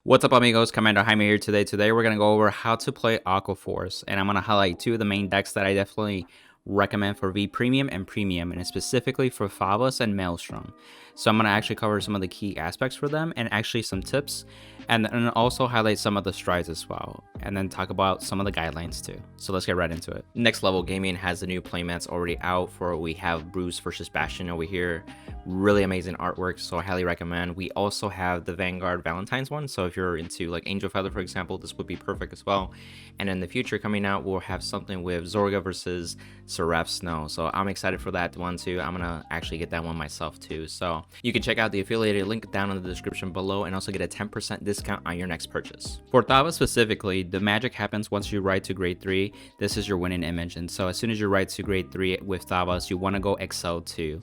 What's up, amigos? Commander Jaime here today. Today we're going to go over how to play Aqua Force, and I'm going to highlight two of the main decks that I definitely recommend for V Premium and Premium, and specifically for Thavas and Maelstrom. So I'm going to actually cover some of the key aspects for them and actually some tips, and then also highlight some of the strides as well, and then talk about some of the guidelines too. So let's get right into it. Next Level Gaming has the new playmats already out. We have Bruce versus Bastion over here. Really amazing artwork, so I highly recommend. We also have the Vanguard Valentine's one, so if you're into like Angel Feather, for example, this would be perfect as well. And in the future coming out, we'll have something with Zorga versus Seraph Snow, so I'm excited for that one too. I'm gonna actually get that one myself too, so you can check out the affiliated link down in the description below and also get a 10% discount on your next purchase. For Thavas specifically, the magic happens once you ride to grade 3. This is your winning image, and so as soon as you ride to grade 3 with Thavas, you want to go Excel 2.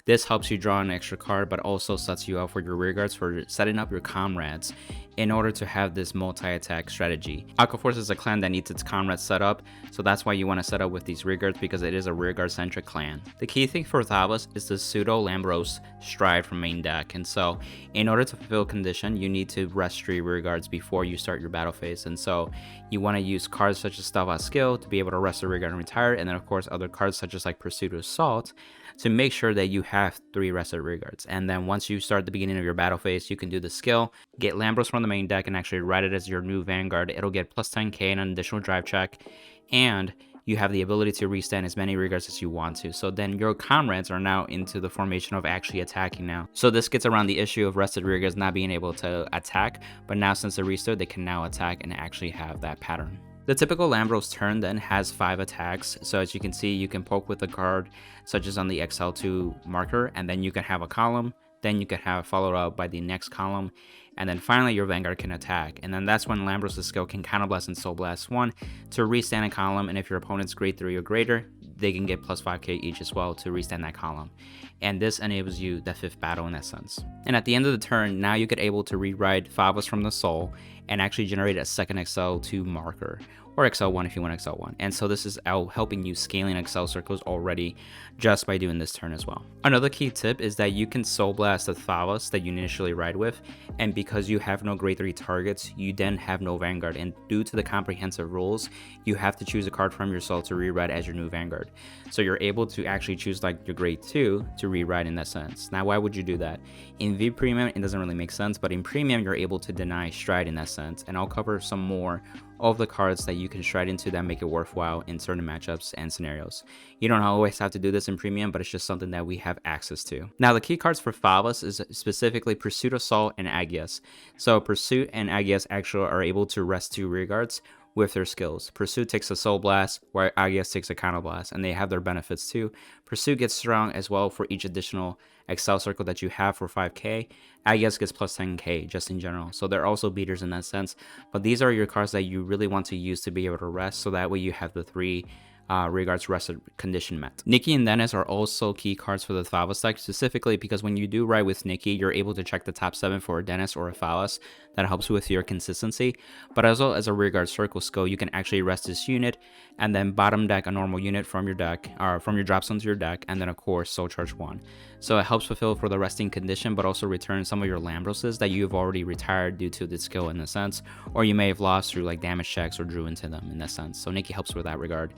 This helps you draw an extra card, but also sets you up for your rearguards for setting up your comrades in order to have this multi-attack strategy. Aqua Force is a clan that needs its comrades set up, so that's why you want to set up with these rearguards, because it is a rearguard-centric clan. The key thing for Thavas is the Pseudo Lambros Stride from main deck, and so in order to fulfill condition, you need to rest 3 rearguards before you start your battle phase, and so you want to use cards such as Thavas Skill to be able to rest a rearguard and retire, and then of course other cards such as like Pursuit Assault to make sure that you have 3 rested rearguards. And then once you start the beginning of your battle phase, you can do the skill, get Lambros from the main deck and actually ride it as your new Vanguard. It'll get plus 10k and an additional drive check, and you have the ability to restand as many rearguards as you want to. So then your comrades are now into the formation of actually attacking now. So this gets around the issue of rested rearguards not being able to attack, but now since they're restored, they can now attack and actually have that pattern. The typical Lambros turn then has 5 attacks, so as you can see, you can poke with a card such as on the XL2 marker, and then you can have a column, then you can have followed up by the next column, and then finally your Vanguard can attack. And then that's when Lambros' skill can Counterblast and Soul Blast 1 to restand a column, and if your opponent's grade 3 or greater, they can get plus 5k each as well to restand that column. And this enables you the 5th battle in that sense. And at the end of the turn, now you get able to rewrite Thavas from the Soul and actually generate a second XL2 marker, or XL1 if you want XL1. And so this is helping you scaling XL circles already just by doing this turn as well. Another key tip is that you can Soul Blast the Thavas that you initially ride with, and because you have no grade 3 targets, you then have no Vanguard, and due to the comprehensive rules, you have to choose a card from your soul to rewrite as your new Vanguard. So you're able to actually choose like your grade 2 to rewrite in that sense. Now why would you do that? In V Premium it doesn't really make sense, but in Premium you're able to deny stride in that sense, and I'll cover some more of the cards that you can stride into that make it worthwhile in certain matchups and scenarios. You don't always have to do this in Premium, but it's just something that we have access to. Now the key cards for Thavas is specifically Pursuit Assault and Agias. So Pursuit and Agias actually are able to rest 2 rearguards with their skills. Pursuit takes a Soul Blast, while Agias takes a Counter Blast, and they have their benefits too. Pursuit gets strong as well for each additional Excel circle that you have for 5k. Agias gets plus 10k just in general, so they're also beaters in that sense. But these are your cards that you really want to use to be able to rest, so that way you have the 3 regards rested condition met. Nikki and Dennis are also key cards for the Thavas deck, specifically because when you do ride with Nikki, you're able to check the top 7 for a Dennis or a Thavas. That helps with your consistency, but as well as a rearguard circle skill, you can actually rest this unit and then bottom deck a normal unit from your deck, or from your drop zone to your deck, and then of course Soul Charge 1. So it helps fulfill for the resting condition, but also return some of your Lambroses that you've already retired due to the skill in a sense, or you may have lost through like damage checks or drew into them in that sense. So Nikki helps with that regard.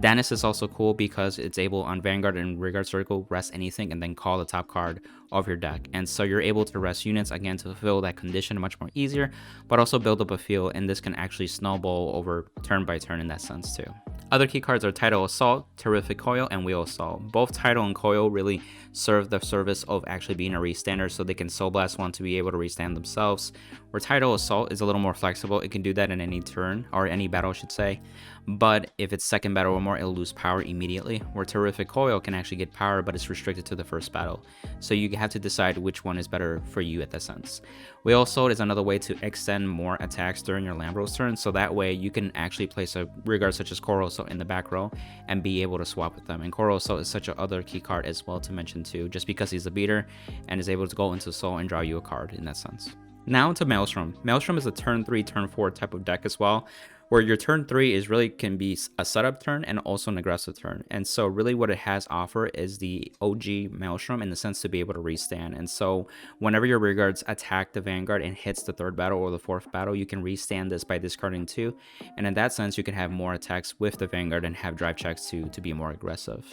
Dennis is also cool because it's able on Vanguard and rearguard circle rest anything and then call the top card of your deck, and so you're able to rest units again to fulfill that condition much more easier, but also build up a field, and this can actually snowball over turn by turn in that sense too. Other key cards are Tidal Assault, Terrific Coil, and Wheel Assault. Both Tidal and Coil really serve the service of actually being a restander, so they can Soul Blast 1 to be able to restand themselves. Where Tidal Assault is a little more flexible, it can do that in any turn, or any battle I should say, but if it's second battle or more, it'll lose power immediately. Where Terrific Coil can actually get power, but it's restricted to the first battle, so you have to decide which one is better for you at that sense. Wheel Assault is another way to extend more attacks during your Lambros turn, so that way you can actually place a rearguard such as Coral Assault in the back row and be able to swap with them. And Coral Assault is such a other key card as well to mention too, just because he's a beater and is able to go into Soul and draw you a card in that sense. Now into Maelstrom. Maelstrom is a turn 3, turn 4 type of deck as well, where your turn 3 is really can be a setup turn and also an aggressive turn. And so really what it has offer is the OG Maelstrom in the sense to be able to restand. And so whenever your rearguards attack the Vanguard and hits the 3rd battle or the 4th battle, you can restand this by discarding 2. And in that sense, you can have more attacks with the Vanguard and have drive checks to be more aggressive.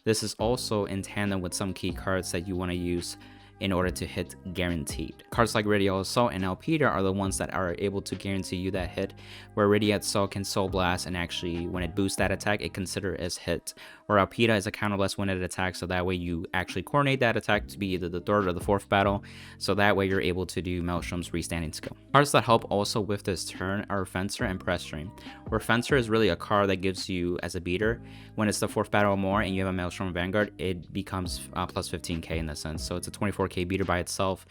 This is also in tandem with some key cards that you want to use in order to hit guaranteed. Cards like Radial Assault and Alpida are the ones that are able to guarantee you that hit, where Radial Assault can Soul Blast and actually when it boosts that attack, it consider as hit. Where Alpida is a counter blast when it attacks, so that way you actually coordinate that attack to be either the 3rd or the 4th battle, so that way you're able to do Maelstrom's restanding skill. Cards that help also with this turn are Fencer and Press Stream, where Fencer is really a card that gives you as a beater, when it's the 4th battle or more and you have a Maelstrom Vanguard, it becomes plus 15k in that sense, so it's a 24k beater by itself,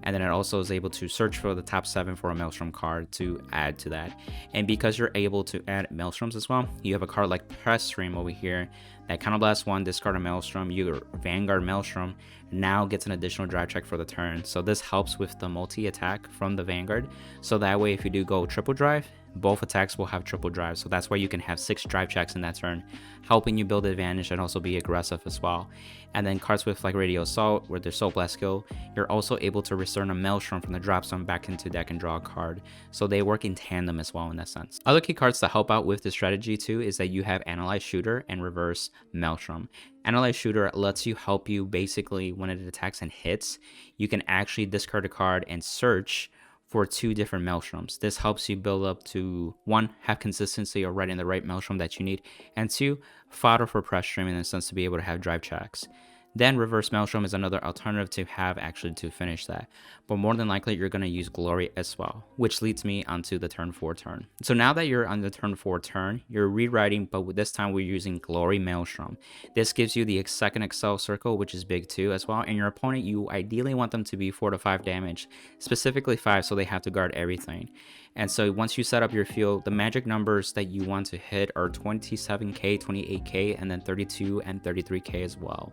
and then it also is able to search for the top 7 for a Maelstrom card to add to that. And because you're able to add Maelstroms as well, you have a card like Press Stream over here that counterblast 1, discard a Maelstrom, your Vanguard Maelstrom now gets an additional drive check for the turn. So this helps with the multi-attack from the Vanguard, so that way if you do go triple drive, both attacks will have triple drive, so that's why you can have 6 drive checks in that turn, helping you build advantage and also be aggressive as well. And then cards with like Radial Assault, where their Soul Blast skill, you're also able to return a Maelstrom from the drop zone back into deck and draw a card, so they work in tandem as well in that sense. Other key cards to help out with this strategy too is that you have Analyze Shooter and Reverse Maelstrom. Analyze Shooter lets you help you basically when it attacks and hits, you can actually discard a card and search for 2 different Maelstroms. This helps you build up to 1, have consistency or writing the right Maelstrom that you need, and 2, fodder for Press Stream in the sense to be able to have drive checks. Then Reverse Maelstrom is another alternative to have actually to finish that, but more than likely you're going to use Glory as well, which leads me onto the turn 4 turn. So now that you're on the turn 4 turn, you're rewriting, but this time we're using Glory Maelstrom. This gives you the 2nd Excel Circle, which is big too as well, and your opponent, you ideally want them to be 4 to 5 damage, specifically 5, so they have to guard everything. And so once you set up your field, the magic numbers that you want to hit are 27k, 28k, and then 32 and 33k as well.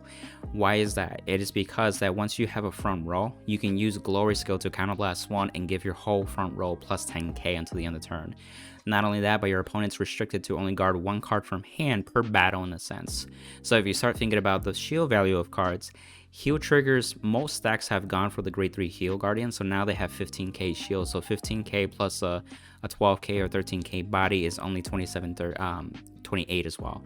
Why is that? It is because that once you have a front row, you can use Glory skill to counterblast 1 and give your whole front row plus 10k until the end of the turn. Not only that, but your opponent's restricted to only guard 1 card from hand per battle in a sense. So if you start thinking about the shield value of cards, heal triggers, most stacks have gone for the grade 3 heal guardian, so now they have 15k shield, so 15k plus a 12k or 13k body is only 28 as well.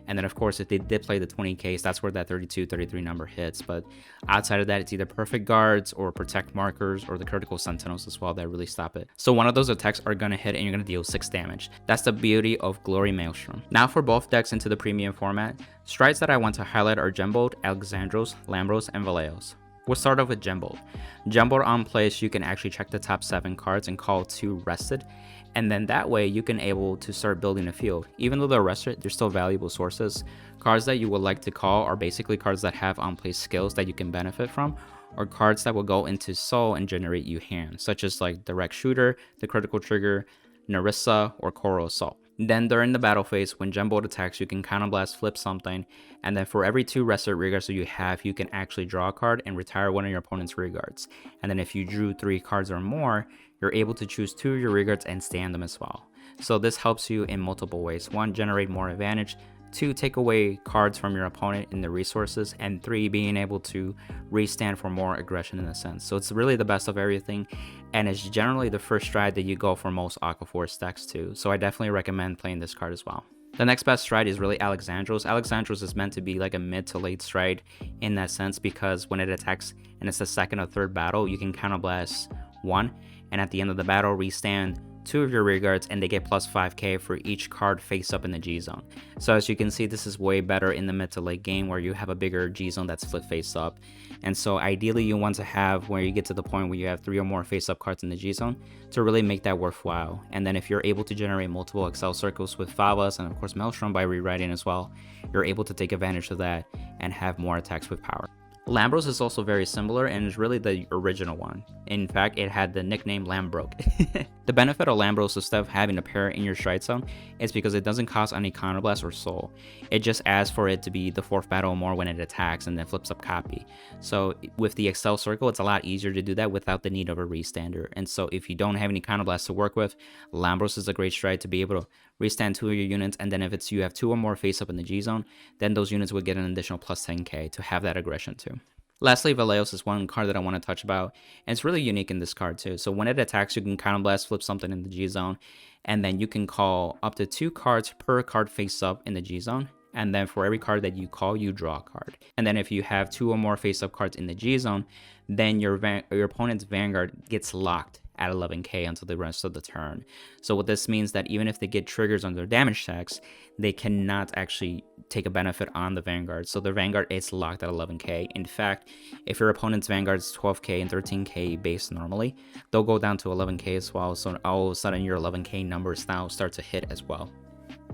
And then of course if they did play the 20ks, that's where that 32 33 number hits. But outside of that, it's either perfect guards or protect markers or the critical sentinels as well that really stop it. So one of those attacks are gonna hit and you're gonna deal 6 damage. That's the beauty of Glory Maelstrom. Now for both decks into the premium format, strides that I want to highlight are Gembold, Alexandros, Lambros, and Valeos. We'll start off with Gembold. Gembold on place, you can actually check the top 7 cards and call 2 rested, and then that way you can able to start building a field. Even though they're rested, they're still valuable sources. Cards that you would like to call are basically cards that have on place skills that you can benefit from, or cards that will go into soul and generate you hand, such as like Direct Shooter, the Critical Trigger, Narissa, or Coral Assault. Then during the battle phase, when Gembold attacks, you can counterblast, flip something, and then for every 2 rested rearguards that you have, you can actually draw a card and retire one of your opponent's rearguards. And then if you drew 3 cards or more, you're able to choose 2 of your rearguards and stand them as well. So this helps you in multiple ways. 1, generate more advantage. 2, take away cards from your opponent in the resources, and 3, being able to restand for more aggression in a sense. So it's really the best of everything, and it's generally the first stride that you go for most Aqua Force decks too. So I definitely recommend playing this card as well. The next best stride is really Alexandros. Alexandros is meant to be like a mid to late stride in that sense, because when it attacks and it's the 2nd or 3rd battle, you can counterblast 1, and at the end of the battle, restand 2 of your rearguards, and they get plus 5k for each card face up in the G zone. So as you can see, this is way better in the mid to late game where you have a bigger G zone that's flip face up. And so ideally you want to have where you get to the point where you have 3 or more face up cards in the G zone to really make that worthwhile. And then if you're able to generate multiple Excel circles with Thavas and of course Maelstrom by rewriting as well, you're able to take advantage of that and have more attacks with power. Lambros is also very similar and is really the original one. In fact, it had the nickname Lambroke. The benefit of Lambros instead of having a pair in your strike zone is because it doesn't cost any counterblast or soul. It just asks for it to be the 4th battle or more when it attacks and then flips up copy. So with the Excel circle, it's a lot easier to do that without the need of a restander. And so if you don't have any counterblast to work with, Lambros is a great strike to be able to restand 2 of your units, and then if it's you have 2 or more face up in the G zone, then those units would get an additional plus 10k to have that aggression too. Lastly, Valeos is one card that I want to touch about, and it's really unique in this card too. So when it attacks, you can counterblast, flip something in the G zone, and then you can call up to 2 cards per card face up in the G zone. And then for every card that you call, you draw a card. And then if you have 2 or more face up cards in the G zone, then your opponent's Vanguard gets locked at 11k until the rest of the turn. So what this means that even if they get triggers on their damage checks, they cannot actually take a benefit on the Vanguard. So the Vanguard is locked at 11k. In fact, if your opponent's Vanguard is 12k and 13k base normally, they'll go down to 11k as well. So all of a sudden your 11k numbers now start to hit as well.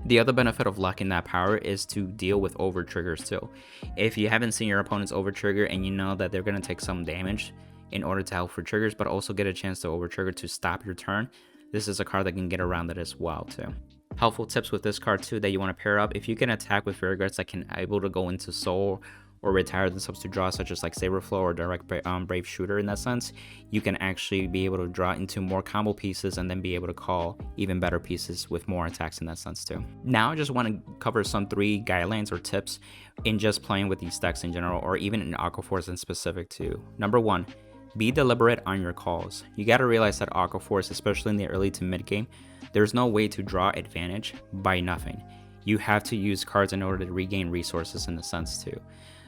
The other benefit of locking that power is to deal with over triggers too. If you haven't seen your opponent's over trigger and you know that they're going to take some damage in order to help for triggers, but also get a chance to over trigger to stop your turn, this is a card that can get around that as well too. Helpful tips with this card too that you want to pair up: if you can attack with Vanguards that can able to go into soul or retire themselves to draw, such as like Saberflow or direct Brave Shooter, in that sense, you can actually be able to draw into more combo pieces and then be able to call even better pieces with more attacks in that sense too. Now I just want to cover some 3 guidelines or tips in just playing with these decks in general, or even in Aqua Force in specific too. Number 1, be deliberate on your calls. You got to realize that Aqua Force, especially in the early to mid game, there's no way to draw advantage by nothing. You have to use cards in order to regain resources in the sense too.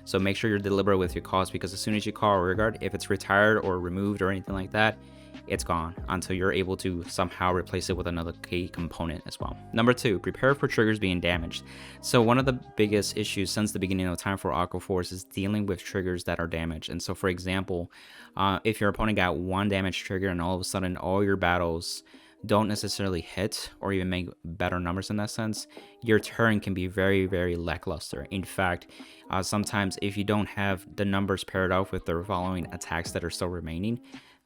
So make sure you're deliberate with your calls, because as soon as you call a rear guard, if it's retired or removed or anything like that, it's gone until you're able to somehow replace it with another key component as well. Number 2, prepare for triggers being damaged. So one of the biggest issues since the beginning of time for Aqua Force is dealing with triggers that are damaged. And so for example, if your opponent got 1 damage trigger and all of a sudden all your battles don't necessarily hit or even make better numbers in that sense, your turn can be very, very lackluster. In fact, sometimes if you don't have the numbers paired off with the following attacks that are still remaining,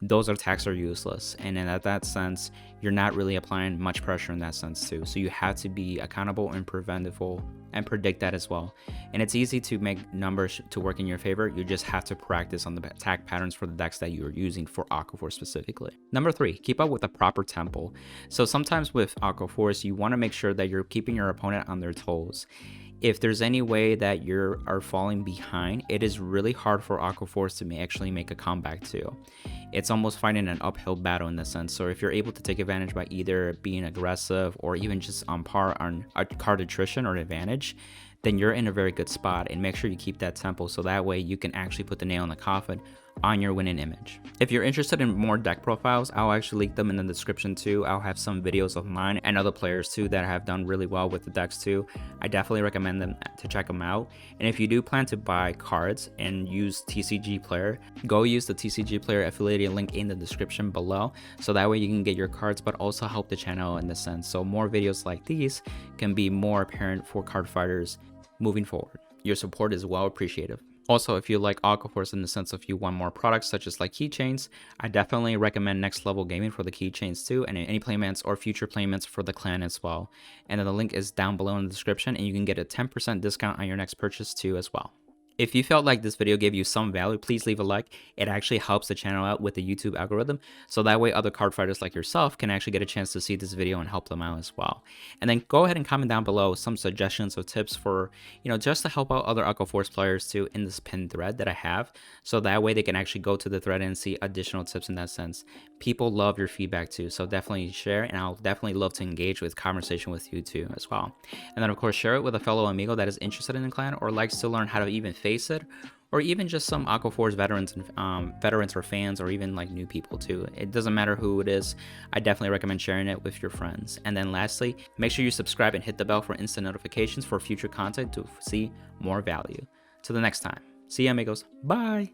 those attacks are useless, and in that sense, you're not really applying much pressure in that sense too. So you have to be accountable and preventable and predict that as well. And it's easy to make numbers to work in your favor. You just have to practice on the attack patterns for the decks that you're using for Aqua Force specifically. Number 3, keep up with a proper tempo. So sometimes with Aqua Force, you want to make sure that you're keeping your opponent on their toes. If there's any way that you are falling behind, it is really hard for Aqua Force to actually make a comeback too. It's almost fighting an uphill battle in the sense. So if you're able to take advantage by either being aggressive or even just on par on a card attrition or advantage, then you're in a very good spot. And make sure you keep that tempo so that way you can actually put the nail in the coffin on your winning image. If you're interested in more deck profiles, I'll actually link them in the description too. I'll have some videos of mine and other players too that have done really well with the decks too. I definitely recommend them to check them out. And if you do plan to buy cards and use TCG Player, go use the TCG Player affiliate link in the description below, so that way you can get your cards but also help the channel in the sense. So more videos like these can be more apparent for card fighters moving forward. Your support is well appreciated. Also, if you like Aqua Force in the sense of you want more products such as like keychains, I definitely recommend Next Level Gaming for the keychains too, and any playmats or future playmats for the clan as well. And then the link is down below in the description, and you can get a 10% discount on your next purchase too as well. If you felt like this video gave you some value, please leave a like. It actually helps the channel out with the YouTube algorithm, so that way other card fighters like yourself can actually get a chance to see this video and help them out as well. And then go ahead and comment down below some suggestions or tips for, just to help out other Aqua Force players too in this pinned thread that I have, so that way they can actually go to the thread and see additional tips in that sense. People love your feedback too, so definitely share, and I'll definitely love to engage with conversation with you too as well. And then of course share it with a fellow amigo that is interested in the clan or likes to learn how to even face it, or even just some Aqua Force veterans or fans, or even like new people too. It doesn't matter who it is. I definitely recommend sharing it with your friends. And then lastly, make sure you subscribe and hit the bell for instant notifications for future content to see more value. Till the next time, see ya amigos, bye.